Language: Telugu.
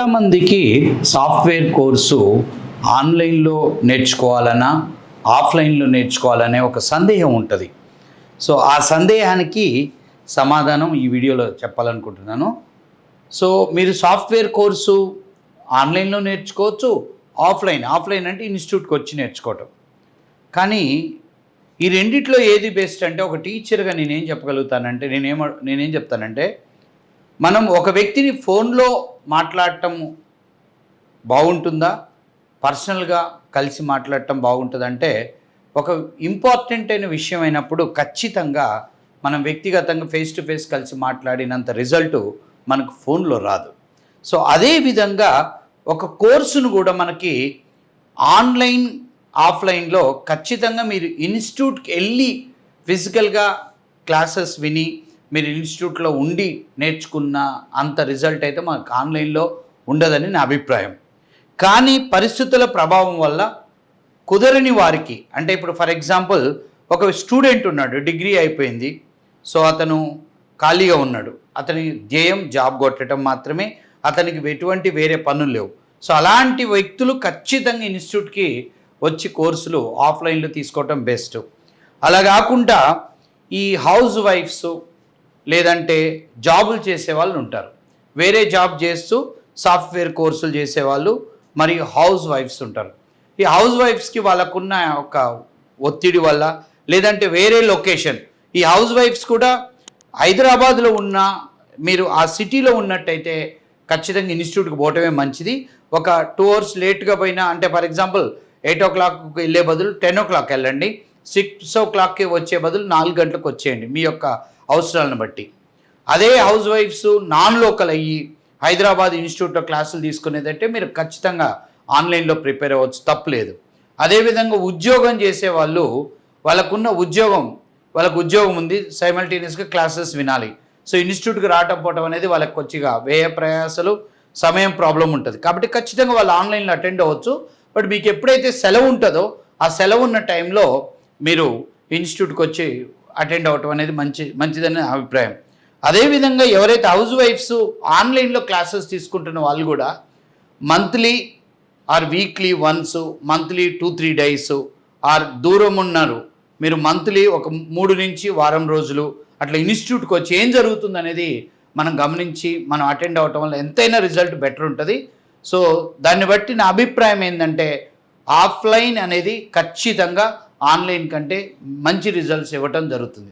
చాలామందికి సాఫ్ట్వేర్ కోర్సు ఆన్లైన్లో నేర్చుకోవాలన్నా ఆఫ్లైన్లో నేర్చుకోవాలనే ఒక సందేహం ఉంటుంది. సో ఆ సందేహానికి సమాధానం ఈ వీడియోలో చెప్పాలనుకుంటున్నాను. సో మీరు సాఫ్ట్వేర్ కోర్సు ఆన్లైన్లో నేర్చుకోవచ్చు, ఆఫ్లైన్ అంటే ఇన్స్టిట్యూట్కి వచ్చి నేర్చుకోవటం. కానీ ఈ రెండిట్లో ఏది బెస్ట్ అంటే, ఒక టీచర్గా నేనేం చెప్పగలుగుతానంటే, నేనేం చెప్తానంటే, మనం ఒక వ్యక్తిని ఫోన్లో మాట్లాడటం బాగుంటుందా, పర్సనల్గా కలిసి మాట్లాడటం బాగుంటుందంటే, ఒక ఇంపార్టెంట్ అయిన విషయం అయినప్పుడు ఖచ్చితంగా మనం వ్యక్తిగతంగా ఫేస్ టు ఫేస్ కలిసి మాట్లాడినంత రిజల్టు మనకు ఫోన్లో రాదు. సో అదేవిధంగా ఒక కోర్సును కూడా మనకి ఆన్లైన్ ఆఫ్లైన్లో ఖచ్చితంగా మీరు ఇన్స్టిట్యూట్కి వెళ్ళి ఫిజికల్గా క్లాసెస్ విని మీరు ఇన్స్టిట్యూట్లో ఉండి నేర్చుకున్న అంత రిజల్ట్ అయితే మనకు ఆన్లైన్లో ఉండదని నా అభిప్రాయం. కానీ పరిస్థితుల ప్రభావం వల్ల కుదరని వారికి, అంటే ఇప్పుడు ఫర్ ఎగ్జాంపుల్ ఒక స్టూడెంట్ ఉన్నాడు, డిగ్రీ అయిపోయింది, సో అతను ఖాళీగా ఉన్నాడు, అతని ధ్యేయం జాబ్ కొట్టడం మాత్రమే, అతనికి ఎటువంటి వేరే పనులు లేవు. సో అలాంటి వ్యక్తులు ఖచ్చితంగా ఇన్స్టిట్యూట్కి వచ్చి కోర్సులు ఆఫ్లైన్లో తీసుకోవటం బెస్ట్. అలా కాకుండా ఈ హౌస్ వైఫ్స్ లేదంటే జాబులు చేసేవాళ్ళు ఉంటారు, వేరే జాబ్ చేస్తూ సాఫ్ట్వేర్ కోర్సులు చేసేవాళ్ళు మరియు హౌస్ వైఫ్స్ ఉంటారు. ఈ హౌస్ వైఫ్స్కి వాళ్ళకున్న ఒక ఒత్తిడి వల్ల లేదంటే వేరే లొకేషన్, ఈ హౌస్ వైఫ్స్ కూడా హైదరాబాద్లో ఉన్న మీరు ఆ సిటీలో ఉన్నట్టయితే ఖచ్చితంగా ఇన్స్టిట్యూట్కి పోవటమే మంచిది. ఒక 2 hours లేట్గా పోయినా, అంటే ఫర్ ఎగ్జాంపుల్ 8 o'clock వెళ్ళే బదులు 10 o'clock వెళ్ళండి, 6 o'clockకి వచ్చే బదులు 4 గంటలకు వచ్చేయండి మీ యొక్క అవసరాలను బట్టి. అదే హౌస్ వైఫ్స్ నాన్ లోకల్ అయ్యి హైదరాబాద్ ఇన్స్టిట్యూట్లో క్లాసులు తీసుకునేదంటే మీరు ఖచ్చితంగా ఆన్లైన్లో ప్రిపేర్ అవ్వచ్చు, తప్పలేదు. అదేవిధంగా ఉద్యోగం చేసేవాళ్ళు వాళ్ళకు ఉద్యోగం ఉంది, సైమల్టేనియస్గా క్లాసెస్ వినాలి. సో ఇన్స్టిట్యూట్కి రావటం పోవటం అనేది వాళ్ళకి కొద్దిగా వ్యయ ప్రయాసాలు, సమయం ప్రాబ్లం ఉంటుంది. కాబట్టి ఖచ్చితంగా వాళ్ళు ఆన్లైన్లో అటెండ్ అవ్వచ్చు. బట్ మీకు ఎప్పుడైతే సెలవు ఉంటుందో ఆ సెలవు ఉన్న టైంలో మీరు ఇన్స్టిట్యూట్కి వచ్చి అటెండ్ అవ్వటం అనేది మంచిదని అభిప్రాయం. అదేవిధంగా ఎవరైతే హౌస్ వైఫ్స్ ఆన్లైన్లో క్లాసెస్ తీసుకుంటున్న వాళ్ళు కూడా monthly or weekly once, monthly 2-3 days or దూరం ఉన్నారు, మీరు మంత్లీ ఒక 3 నుంచి వారం రోజులు అట్లా ఇన్స్టిట్యూట్కి వచ్చి ఏం జరుగుతుంది అనేది మనం గమనించి మనం అటెండ్ అవ్వటం వల్ల ఎంతైనా రిజల్ట్ బెటర్ ఉంటుంది. సో దాన్ని బట్టి నా అభిప్రాయం ఏంటంటే, ఆఫ్లైన్ అనేది ఖచ్చితంగా ఆన్లైన్ కంటే మంచి రిజల్ట్స్ ఇవ్వటం జరుగుతుంది.